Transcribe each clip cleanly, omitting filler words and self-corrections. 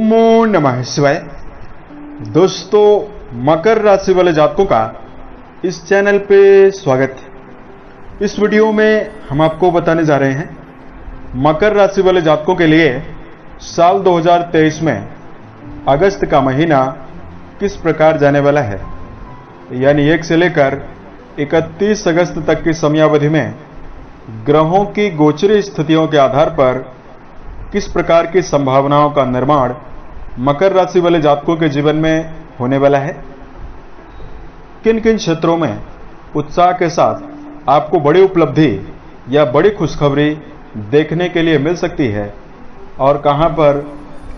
ओम नमः शिवाय। दोस्तों, मकर राशि वाले जातकों का इस चैनल पे स्वागत है। इस वीडियो में हम आपको बताने जा रहे हैं मकर राशि वाले जातकों के लिए साल 2023 में अगस्त का महीना किस प्रकार जाने वाला है, यानी 1 से लेकर 31 अगस्त तक की समयावधि में ग्रहों की गोचरी स्थितियों के आधार पर किस प्रकार की संभावनाओं का निर्माण मकर राशि वाले जातकों के जीवन में होने वाला है। किन किन क्षेत्रों में उत्साह के साथ आपको बड़ी उपलब्धि या बड़ी खुशखबरी देखने के लिए मिल सकती है और कहां पर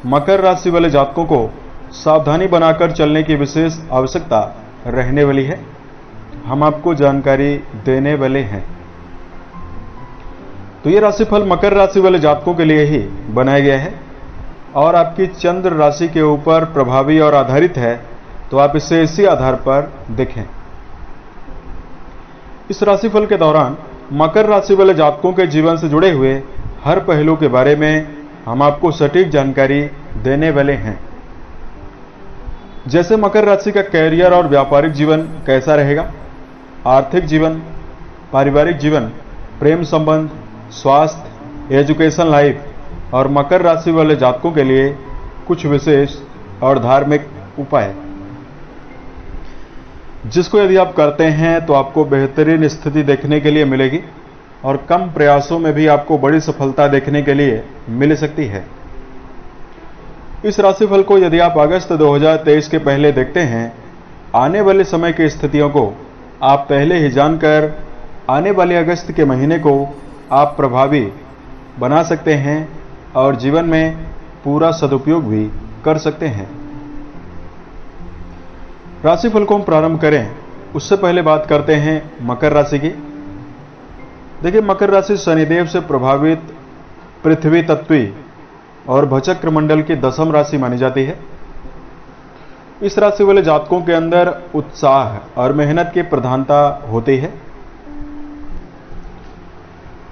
मकर राशि वाले जातकों को सावधानी बनाकर चलने की विशेष आवश्यकता रहने वाली है, हम आपको जानकारी देने वाले हैं। तो ये राशिफल मकर राशि वाले जातकों के लिए ही बनाया गया है और आपकी चंद्र राशि के ऊपर प्रभावी और आधारित है, तो आप इसे इसी आधार पर देखें। इस राशिफल के दौरान मकर राशि वाले जातकों के जीवन से जुड़े हुए हर पहलू के बारे में हम आपको सटीक जानकारी देने वाले हैं। जैसे मकर राशि का कैरियर और व्यापारिक जीवन कैसा रहेगा, आर्थिक जीवन, पारिवारिक जीवन, प्रेम संबंध, स्वास्थ्य, एजुकेशन लाइफ और मकर राशि वाले जातकों के लिए कुछ विशेष और धार्मिक उपाय, जिसको यदि आप करते हैं तो आपको बेहतरीन स्थिति देखने के लिए मिलेगी और कम प्रयासों में भी आपको बड़ी सफलता देखने के लिए मिल सकती है। इस राशिफल को यदि आप अगस्त 2023 के पहले देखते हैं, आने वाले समय की स्थितियों को आप पहले ही जानकर आने वाले अगस्त के महीने को आप प्रभावी बना सकते हैं और जीवन में पूरा सदुपयोग भी कर सकते हैं। राशिफल को हम प्रारंभ करें उससे पहले बात करते हैं मकर राशि की। देखिए, मकर राशि शनिदेव से प्रभावित पृथ्वी तत्वी और भचक्र मंडल की 10वीं राशि मानी जाती है। इस राशि वाले जातकों के अंदर उत्साह और मेहनत की प्रधानता होती है।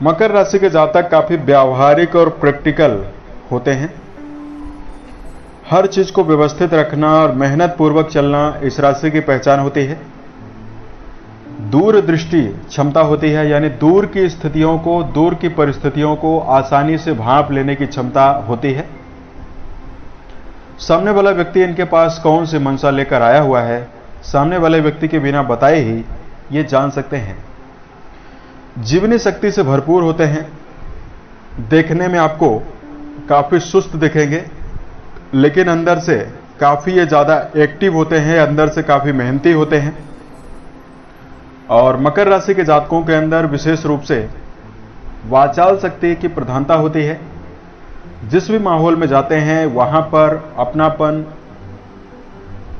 मकर राशि के जातक काफी व्यावहारिक और प्रैक्टिकल होते हैं। हर चीज को व्यवस्थित रखना और मेहनत पूर्वक चलना इस राशि की पहचान होती है। दूरदृष्टि क्षमता होती है, यानी दूर की स्थितियों को, दूर की परिस्थितियों को आसानी से भांप लेने की क्षमता होती है। सामने वाला व्यक्ति इनके पास कौन सी मंशा लेकर आया हुआ है, सामने वाले व्यक्ति के बिना बताए ही ये जान सकते हैं। जीवनी शक्ति से भरपूर होते हैं। देखने में आपको काफी सुस्त दिखेंगे, लेकिन अंदर से काफी ये ज्यादा एक्टिव होते हैं, अंदर से काफी मेहनती होते हैं। और मकर राशि के जातकों के अंदर विशेष रूप से वाचाल शक्ति की प्रधानता होती है। जिस भी माहौल में जाते हैं वहां पर अपनापन,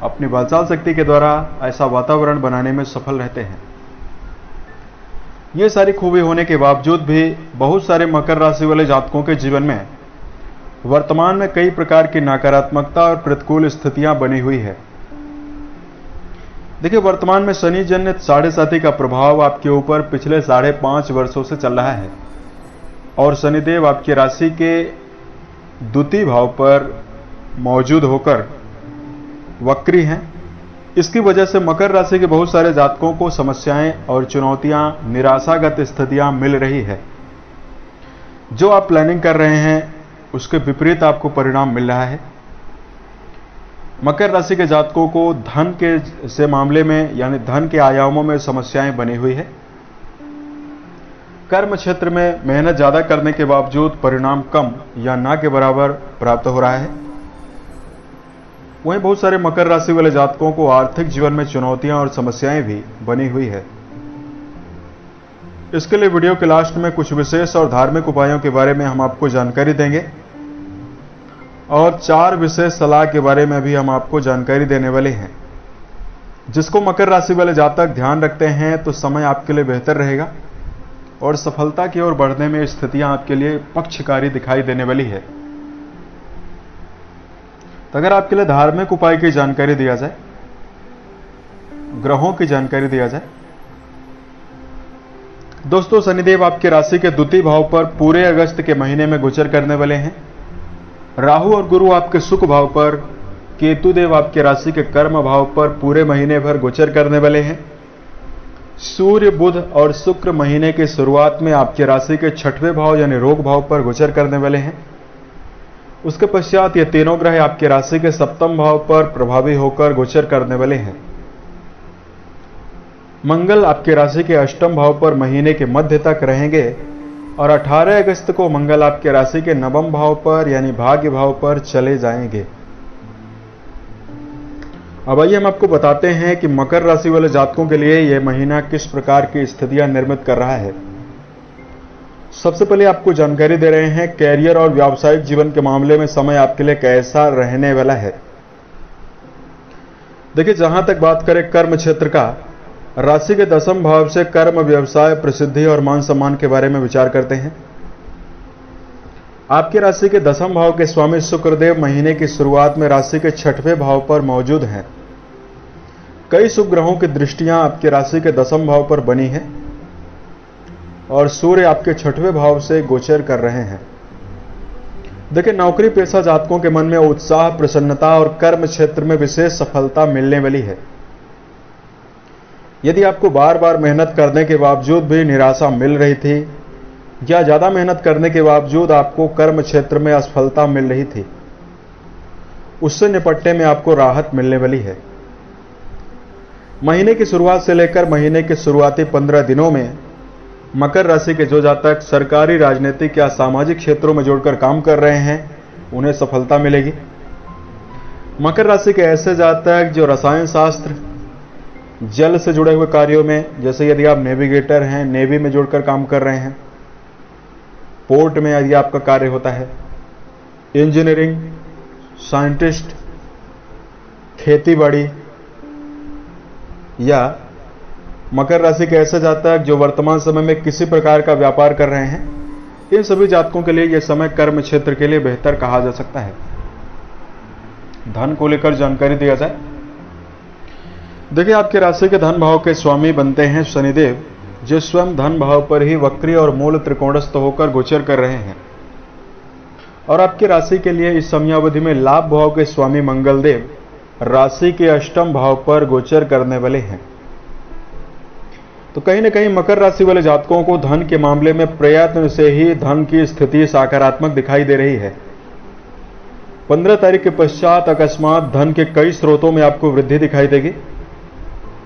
अपनी वाचाल शक्ति के द्वारा ऐसा वातावरण बनाने में सफल रहते हैं। ये सारी खूबी होने के बावजूद भी बहुत सारे मकर राशि वाले जातकों के जीवन में वर्तमान में कई प्रकार की नकारात्मकता और प्रतिकूल स्थितियां बनी हुई है। देखिए, वर्तमान में शनि जन्य 7.5 का प्रभाव आपके ऊपर पिछले 5.5 वर्षों से चल रहा है और शनिदेव आपकी राशि के द्वितीय भाव पर मौजूद होकर वक्री हैं। इसकी वजह से मकर राशि के बहुत सारे जातकों को समस्याएं और चुनौतियां, निराशागत स्थितियां मिल रही है। जो आप प्लानिंग कर रहे हैं उसके विपरीत आपको परिणाम मिल रहा है। मकर राशि के जातकों को धन के से मामले में, यानी धन के आयामों में समस्याएं बनी हुई है। कर्म क्षेत्र में मेहनत ज्यादा करने के बावजूद परिणाम कम या ना के बराबर प्राप्त हो रहा है। वहीं बहुत सारे मकर राशि वाले जातकों को आर्थिक जीवन में चुनौतियां और समस्याएं भी बनी हुई है। इसके लिए वीडियो के लास्ट में कुछ विशेष और धार्मिक उपायों के बारे में हम आपको जानकारी देंगे और 4 विशेष सलाह के बारे में भी हम आपको जानकारी देने वाले हैं। जिसको मकर राशि वाले जातक ध्यान रखते हैं तो समय आपके लिए बेहतर रहेगा और सफलता की ओर बढ़ने में स्थितियां आपके लिए पक्षकारी दिखाई देने वाली है। तो अगर आपके लिए धार्मिक उपाय की जानकारी दिया जाए, ग्रहों की जानकारी दिया जाए, दोस्तों शनिदेव आपकी राशि के द्वितीय भाव पर पूरे अगस्त के महीने में गोचर करने वाले हैं राहु और गुरु आपके सुख भाव पर, केतु देव आपके राशि के कर्म भाव पर पूरे महीने भर गोचर करने वाले हैं। सूर्य, बुध और शुक्र महीने की शुरुआत में आपके राशि के 6वें भाव यानी रोग भाव पर गोचर करने वाले हैं। उसके पश्चात ये तीनों ग्रह आपके राशि के 7वें भाव पर प्रभावी होकर गोचर करने वाले हैं। मंगल आपके राशि के 8वें भाव पर महीने के मध्य तक रहेंगे और 18 अगस्त को मंगल आपके राशि के 9वें भाव पर यानी भाग्य भाव पर चले जाएंगे। अब आइए हम आपको बताते हैं कि मकर राशि वाले जातकों के लिए यह महीना किस प्रकार की स्थितियां निर्मित कर रहा है। सबसे पहले आपको जानकारी दे रहे हैं कैरियर और व्यावसायिक जीवन के मामले में समय आपके लिए कैसा रहने वाला है। देखिए, जहां तक बात करें कर्म क्षेत्र का, राशि के 10वें भाव से कर्म, व्यवसाय, प्रसिद्धि और मान सम्मान के बारे में विचार करते हैं। आपके राशि के 10वें भाव के स्वामी शुक्रदेव महीने की शुरुआत में राशि के 6वें भाव पर मौजूद हैं। कई शुभ ग्रहों की दृष्टियां आपके राशि के 10वें भाव पर बनी हैं और सूर्य आपके 6वें भाव से गोचर कर रहे हैं। देखिए, नौकरी पेशा जातकों के मन में उत्साह, प्रसन्नता और कर्म क्षेत्र में विशेष सफलता मिलने वाली है। यदि आपको बार बार मेहनत करने के बावजूद भी निराशा मिल रही थी या ज्यादा मेहनत करने के बावजूद आपको कर्म क्षेत्र में असफलता मिल रही थी, उससे निपटने में आपको राहत मिलने वाली है। महीने की शुरुआत से लेकर महीने के शुरुआती 15 दिनों में मकर राशि के जो जातक सरकारी, राजनीतिक या सामाजिक क्षेत्रों में जुड़कर काम कर रहे हैं, उन्हें सफलता मिलेगी। मकर राशि के ऐसे जातक जो रसायन शास्त्र, जल से जुड़े हुए कार्यों में, जैसे यदि आप नेविगेटर हैं, नेवी में जुड़कर काम कर रहे हैं, पोर्ट में यदि आपका कार्य होता है, इंजीनियरिंग, साइंटिस्ट, खेतीबाड़ी, या मकर राशि के ऐसे जातक जो वर्तमान समय में किसी प्रकार का व्यापार कर रहे हैं, इन सभी जातकों के लिए यह समय कर्म क्षेत्र के लिए बेहतर कहा जा सकता है। धन को लेकर जानकारी दिया जाए, देखिए, आपके राशि के धन भाव के स्वामी बनते हैं शनिदेव, जो स्वयं धन भाव पर ही वक्री और मूल त्रिकोणस्थ होकर गोचर कर रहे हैं। और आपकी राशि के लिए इस समयावधि में लाभ भाव के स्वामी मंगलदेव राशि के 8वें भाव पर गोचर करने वाले हैं। तो कहीं न कहीं मकर राशि वाले जातकों को धन के मामले में प्रयत्न से ही धन की स्थिति सकारात्मक दिखाई दे रही है। 15 तारीख के पश्चात अकस्मात धन के कई स्रोतों में आपको वृद्धि दिखाई देगी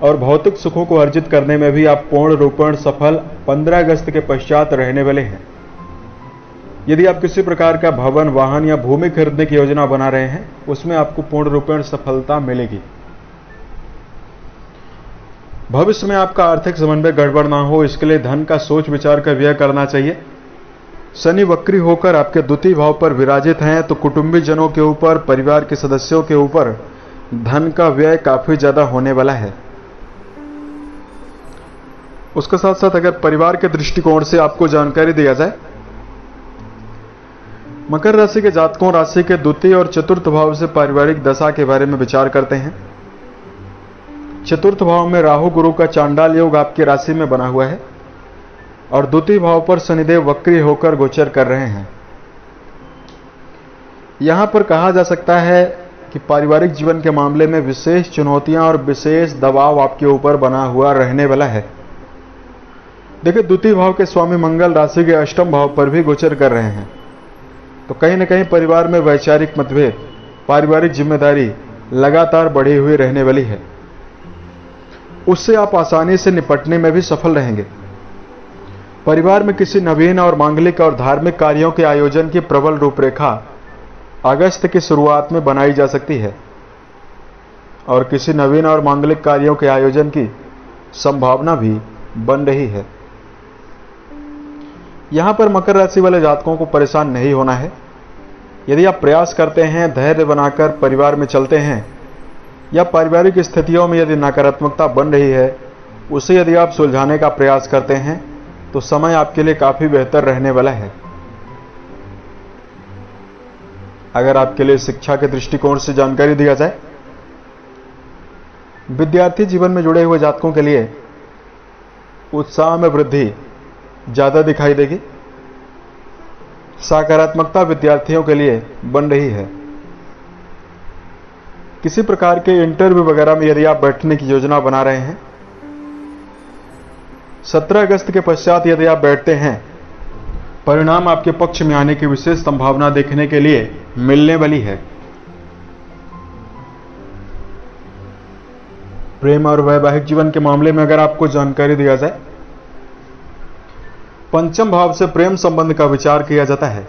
और भौतिक सुखों को अर्जित करने में भी आप पूर्ण रूपेण सफल 15 अगस्त के पश्चात रहने वाले हैं। यदि आप किसी प्रकार का भवन, वाहन या भूमि खरीदने की योजना बना रहे हैं, उसमें आपको पूर्ण रूपेण सफलता मिलेगी। भविष्य में आपका आर्थिक समन्वय गड़बड़ ना हो, इसके लिए धन का सोच विचार कर व्यय करना चाहिए। शनि वक्री होकर आपके द्वितीय भाव पर विराजित हैं, तो कुटुंबी जनों के ऊपर, परिवार के सदस्यों के ऊपर धन का व्यय काफी ज्यादा होने वाला है। उसके साथ साथ अगर परिवार के दृष्टिकोण से आपको जानकारी दिया जाए, मकर राशि के जातकों राशि के द्वितीय और चतुर्थ भाव से पारिवारिक दशा के बारे में विचार करते हैं। चतुर्थ भाव में राहु गुरु का चांडाल योग आपकी राशि में बना हुआ है और द्वितीय भाव पर शनिदेव वक्री होकर गोचर कर रहे हैं। यहां पर कहा जा सकता है कि पारिवारिक जीवन के मामले में विशेष चुनौतियां और विशेष दबाव आपके ऊपर बना हुआ रहने वाला है। देखिए, द्वितीय भाव के स्वामी मंगल राशि के 8वें भाव पर भी गोचर कर रहे हैं, तो कहीं न कहीं परिवार में वैचारिक मतभेद, पारिवारिक जिम्मेदारी लगातार बढ़ी हुई रहने वाली है। उससे आप आसानी से निपटने में भी सफल रहेंगे। परिवार में किसी नवीन और मांगलिक और धार्मिक कार्यों के आयोजन की प्रबल रूपरेखा अगस्त की शुरुआत में बनाई जा सकती है और किसी नवीन और मांगलिक कार्यों के आयोजन की संभावना भी बन रही है। यहां पर मकर राशि वाले जातकों को परेशान नहीं होना है। यदि आप प्रयास करते हैं, धैर्य बनाकर परिवार में चलते हैं या पारिवारिक स्थितियों में यदि नकारात्मकता बन रही है, उसे यदि आप सुलझाने का प्रयास करते हैं, तो समय आपके लिए काफी बेहतर रहने वाला है। अगर आपके लिए शिक्षा के दृष्टिकोण से जानकारी दिया जाए, विद्यार्थी जीवन में जुड़े हुए जातकों के लिए उत्साह में वृद्धि ज्यादा दिखाई देगी। सकारात्मकता विद्यार्थियों के लिए बन रही है। किसी प्रकार के इंटरव्यू वगैरह में यदि आप बैठने की योजना बना रहे हैं, 17 अगस्त के पश्चात यदि आप बैठते हैं, परिणाम आपके पक्ष में आने की विशेष संभावना देखने के लिए मिलने वाली है। प्रेम और वैवाहिक जीवन के मामले में अगर आपको जानकारी दिया जाए, पंचम भाव से प्रेम संबंध का विचार किया जाता है।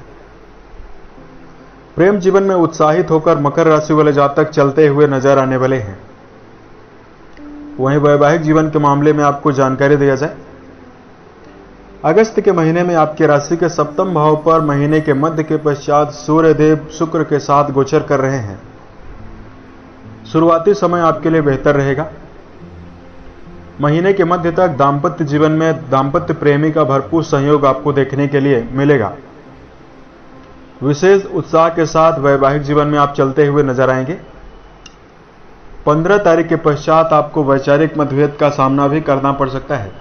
प्रेम जीवन में उत्साहित होकर मकर राशि वाले जातक चलते हुए नजर आने वाले हैं। वहीं वैवाहिक जीवन के मामले में आपको जानकारी दिया जाए, अगस्त के महीने में आपके राशि के सप्तम भाव पर महीने के मध्य के पश्चात सूर्यदेव शुक्र के साथ गोचर कर रहे हैं। शुरुआती समय आपके लिए बेहतर रहेगा। महीने के मध्य तक दांपत्य जीवन में दांपत्य प्रेमी का भरपूर सहयोग आपको देखने के लिए मिलेगा। विशेष उत्साह के साथ वैवाहिक जीवन में आप चलते हुए नजर आएंगे। 15 तारीख के पश्चात आपको वैचारिक मतभेद का सामना भी करना पड़ सकता है।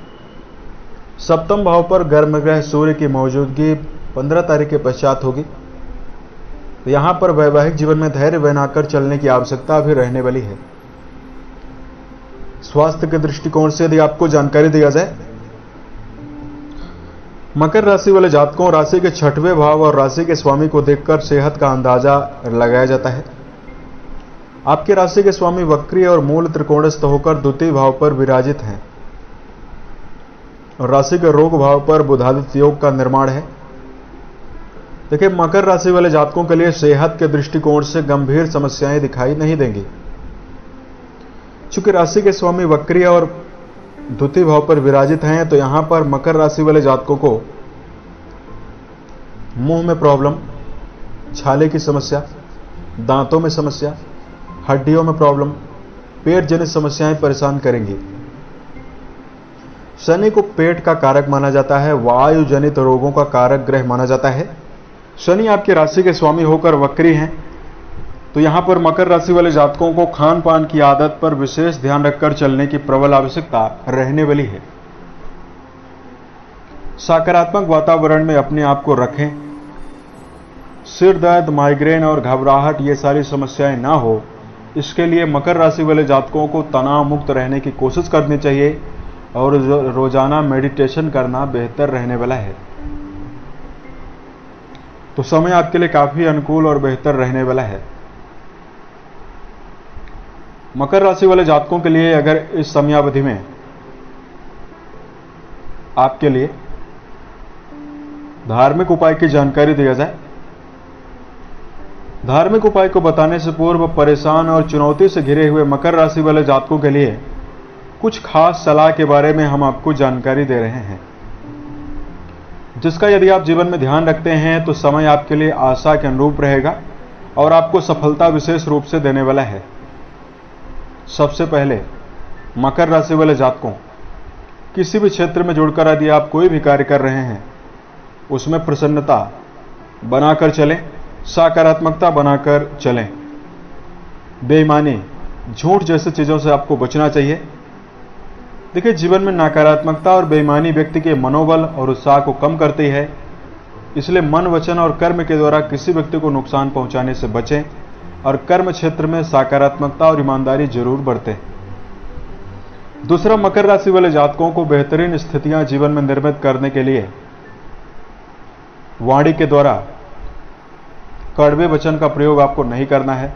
सप्तम भाव पर गर्म ग्रह सूर्य की मौजूदगी 15 तारीख के पश्चात होगी, तो यहां पर वैवाहिक जीवन में धैर्य बनाकर चलने की आवश्यकता भी रहने वाली है। स्वास्थ्य के दृष्टिकोण से यदि आपको जानकारी दिया जाए, मकर राशि वाले जातकों, राशि के 6वें भाव और राशि के स्वामी को देखकर सेहत का अंदाजा लगाया जाता है। आपके राशि के स्वामी वक्री और मूल त्रिकोणस्थ होकर द्वितीय भाव पर विराजित हैं और राशि के रोग भाव पर बुधादित्य योग का निर्माण है। देखिए, मकर राशि वाले जातकों के लिए सेहत के दृष्टिकोण से गंभीर समस्याएं दिखाई नहीं देंगी। चूंकि राशि के स्वामी वक्री और द्वितीय भाव पर विराजित हैं, तो यहां पर मकर राशि वाले जातकों को मुंह में प्रॉब्लम, छाले की समस्या, दांतों में समस्या, हड्डियों में प्रॉब्लम, पेट जनित समस्याएं परेशान करेंगी। शनि को पेट का कारक माना जाता है, वायु जनित रोगों का कारक ग्रह माना जाता है। शनि आपकी राशि के स्वामी होकर वक्री हैं, तो यहां पर मकर राशि वाले जातकों को खान पान की आदत पर विशेष ध्यान रखकर चलने की प्रबल आवश्यकता रहने वाली है। सकारात्मक वातावरण में अपने आप को रखें। सिर दर्द, माइग्रेन और घबराहट ये सारी समस्याएं ना हो, इसके लिए मकर राशि वाले जातकों को तनाव मुक्त रहने की कोशिश करनी चाहिए और रोजाना मेडिटेशन करना बेहतर रहने वाला है। तो समय आपके लिए काफी अनुकूल और बेहतर रहने वाला है। मकर राशि वाले जातकों के लिए अगर इस समयावधि में आपके लिए धार्मिक उपाय की जानकारी दिया जाए, धार्मिक उपाय को बताने से पूर्व परेशान और चुनौती से घिरे हुए मकर राशि वाले जातकों के लिए कुछ खास सलाह के बारे में हम आपको जानकारी दे रहे हैं, जिसका यदि आप जीवन में ध्यान रखते हैं तो समय आपके लिए आशा के अनुरूप रहेगा और आपको सफलता विशेष रूप से देने वाला है। सबसे पहले मकर राशि वाले जातकों, किसी भी क्षेत्र में जुड़कर यदि आप कोई भी कार्य कर रहे हैं, उसमें प्रसन्नता बनाकर चलें, सकारात्मकता बनाकर चलें। बेईमानी, झूठ जैसी चीजों से आपको बचना चाहिए। देखिए, जीवन में नकारात्मकता और बेईमानी व्यक्ति के मनोबल और उत्साह को कम करती है, इसलिए मन, वचन और कर्म के द्वारा किसी व्यक्ति को नुकसान पहुंचाने से बचें और कर्म क्षेत्र में सकारात्मकता और ईमानदारी जरूर बरतें। दूसरा, मकर राशि वाले जातकों को बेहतरीन स्थितियां जीवन में निर्मित करने के लिए वाणी के द्वारा कड़वे वचन का प्रयोग आपको नहीं करना है।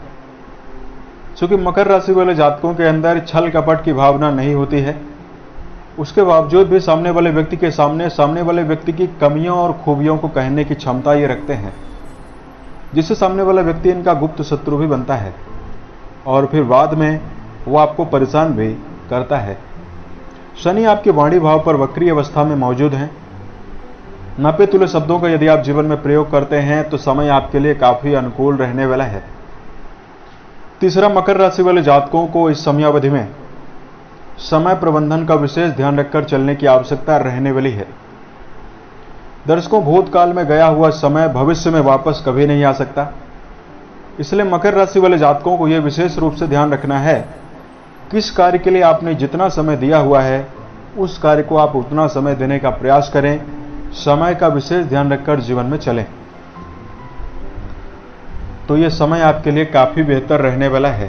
क्योंकि मकर राशि वाले जातकों के अंदर छल कपट की भावना नहीं होती है, उसके बावजूद भी सामने वाले व्यक्ति के सामने वाले व्यक्ति की कमियों और खूबियों को कहने की क्षमता ये रखते हैं, जिससे सामने वाला व्यक्ति इनका गुप्त शत्रु भी बनता है और फिर बाद में वो आपको परेशान भी करता है। शनि आपके वाणी भाव पर वक्री अवस्था में मौजूद हैं। नापे तुले शब्दों का यदि आप जीवन में प्रयोग करते हैं तो समय आपके लिए काफी अनुकूल रहने वाला है। तीसरा, मकर राशि वाले जातकों को इस समयावधि में समय प्रबंधन का विशेष ध्यान रखकर चलने की आवश्यकता रहने वाली है। दर्शकों, भूतकाल में गया हुआ समय भविष्य में वापस कभी नहीं आ सकता, इसलिए मकर राशि वाले जातकों को यह विशेष रूप से ध्यान रखना है, किस कार्य के लिए आपने जितना समय दिया हुआ है उस कार्य को आप उतना समय देने का प्रयास करें। समय का विशेष ध्यान रखकर जीवन में चलें। तो ये समय आपके लिए काफ़ी बेहतर रहने वाला है।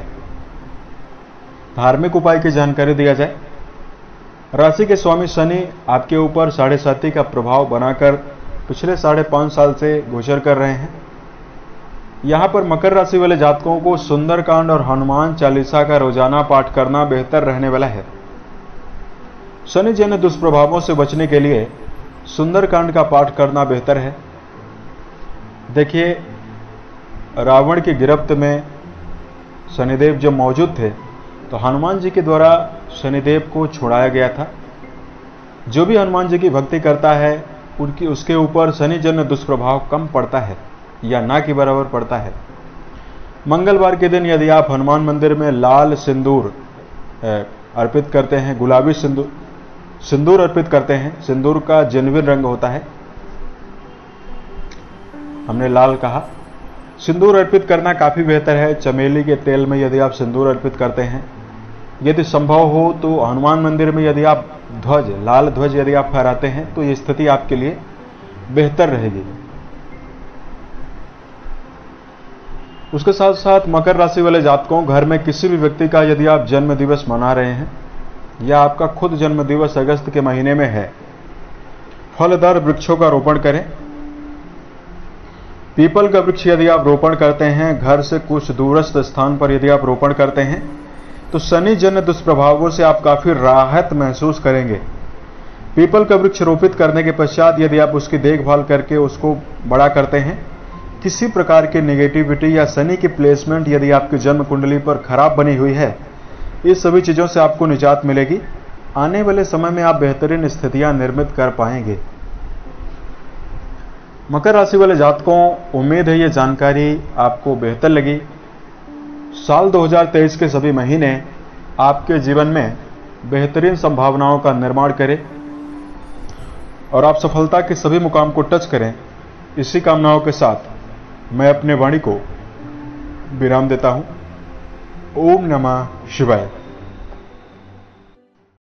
धार्मिक उपाय की जानकारी दिया जाए, राशि के स्वामी शनि आपके ऊपर 7.5 का प्रभाव बनाकर पिछले 5.5 साल से गोचर कर रहे हैं। यहाँ पर मकर राशि वाले जातकों को सुंदरकांड और हनुमान चालीसा का रोजाना पाठ करना बेहतर रहने वाला है। शनि जन्य दुष्प्रभावों से बचने के लिए सुंदरकांड का पाठ करना बेहतर है। देखिए, रावण की गिरफ्त में शनिदेव जब मौजूद थे तो हनुमान जी के द्वारा शनिदेव को छुड़ाया गया था। जो भी हनुमान जी की भक्ति करता है उसके ऊपर शनि जन्य दुष्प्रभाव कम पड़ता है या ना के बराबर पड़ता है। मंगलवार के दिन यदि आप हनुमान मंदिर में लाल सिंदूर अर्पित करते हैं, गुलाबी सिंदूर अर्पित करते हैं, सिंदूर का जेन्युइन रंग होता है, हमने लाल कहा, सिंदूर अर्पित करना काफी बेहतर है। चमेली के तेल में यदि आप सिंदूर अर्पित करते हैं, यदि संभव हो तो हनुमान मंदिर में यदि आप लाल ध्वज यदि आप फहराते हैं तो ये स्थिति आपके लिए बेहतर रहेगी। उसके साथ साथ मकर राशि वाले जातकों, घर में किसी भी व्यक्ति का यदि आप जन्म दिवस मना रहे हैं या आपका खुद जन्म दिवस अगस्त के महीने में है, फलदार वृक्षों का रोपण करें। पीपल का वृक्ष यदि आप रोपण करते हैं, घर से कुछ दूरस्थ स्थान पर यदि आप रोपण करते हैं, तो शनि जन्य दुष्प्रभावों से आप काफी राहत महसूस करेंगे। पीपल का वृक्ष रोपित करने के पश्चात यदि आप उसकी देखभाल करके उसको बड़ा करते हैं, किसी प्रकार की नेगेटिविटी या शनि की प्लेसमेंट यदि आपकी जन्म कुंडली पर खराब बनी हुई है, इस सभी चीजों से आपको निजात मिलेगी। आने वाले समय में आप बेहतरीन स्थितियां निर्मित कर पाएंगे। मकर राशि वाले जातकों, उम्मीद है ये जानकारी आपको बेहतर लगी। साल 2023 के सभी महीने आपके जीवन में बेहतरीन संभावनाओं का निर्माण करें और आप सफलता के सभी मुकाम को टच करें। इसी कामनाओं के साथ मैं अपने वाणी को विराम देता हूं। ओम नमः शिवाय।